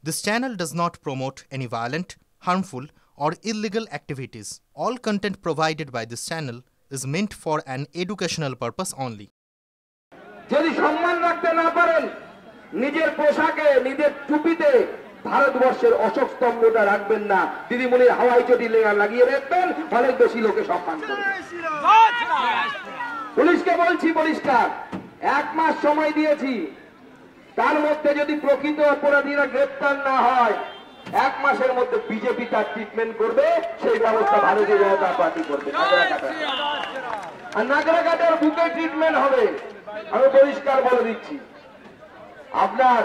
This channel does not promote any violent, harmful, or illegal activities. All content provided by this channel is meant for an educational purpose only. যদি সম্মান রাখতে না পারেন নিজের পোশাকে নিজের টুপিতে ভারতবর্ষের অশোক স্তম্ভটা রাখবেন না, দিদিমণির হাওয়াই চটি লাগিয়ে রাখবেন, অনেক বেশি লোকে সম্মান করবে। পুলিশকে বলছি পরিষ্কার, 1 মাস সময় দিয়েছি, তার মধ্যে যদি প্রকৃত অপরাধীরা গ্রেপ্তার না হয় 1 মাসের মধ্যে বিজেপি তার ট্রিটমেন্ট করবে, সেই ব্যবস্থা ভারতীয় জনতা পার্টি করবে। আর নাগরাঘাটের বুকে ট্রিটমেন্ট হবে। আমি পরিষ্কার বলে দিচ্ছি, আপনার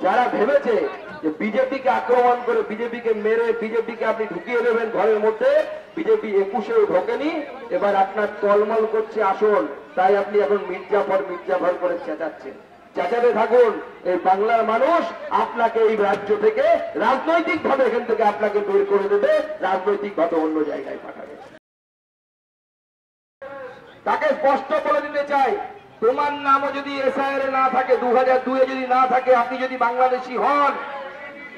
যারা ভেবেছে যে বিজেপিকে আক্রমণ করে বিজেপিকে মেরে বিজেপিকে আপনি ঢুকিয়ে দেবেন ঘরের মধ্যে, বিজেপি 21-এও ঢোকেনি, এবার আপনার তলমল করছে আসল, তাই আপনি এখন মির্জাফর করে চেঁচাচ্ছেন। চেঁচাতে থাকুন, এই বাংলার মানুষ আপনাকে এই রাজ্য থেকে রাজনৈতিক ভাবে এখান থেকে আপনাকে বের করে দেবে, রাজনৈতিক ভাবে অন্য জায়গায় পাঠাবে। তাকে স্পষ্ট বলে দিতে চাই, তোমার নামও যদি এসআইআর না থাকে, 2002-এ যদি না থাকে, আপনি যদি বাংলাদেশি হন,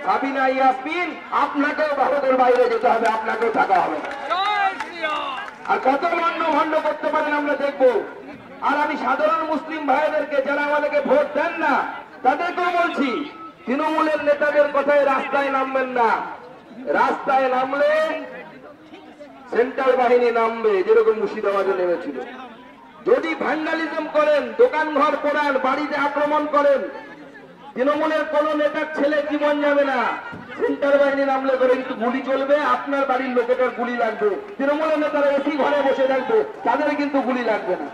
সাবিনা ইয়াসমিন, আপনাকেও ভারতের বাইরে যেতে হবে, আপনাকেও থাকা হবে না। আর কত ভণ্ড করতে পারেন আমরা দেখবো। আর আমি সাধারণ মুসলিম ভাইদেরকে, যারা আমাদেরকে ভোট দেন না, তাদেরকেও বলছি, তৃণমূলের নেতাদের কথায় রাস্তায় নামবেন না। রাস্তায় নামলে সেন্ট্রাল বাহিনী নামবে, যেরকম মুর্শিদাবাদে নেমেছিল। যদি ভ্যান্ডালিজম করেন, দোকান ঘর পোড়ান, বাড়িতে আক্রমণ করেন, তৃণমূলের কোন নেতার ছেলে জীবন যাবে না। সেন্ট্রাল বাহিনী নামলে করে কিন্তু গুলি চলবে, আপনার বাড়ির লোকেটার গুলি লাগবে। তৃণমূলের নেতারা এসি ঘরে বসে থাকবে, তাদের কিন্তু গুলি লাগবে না।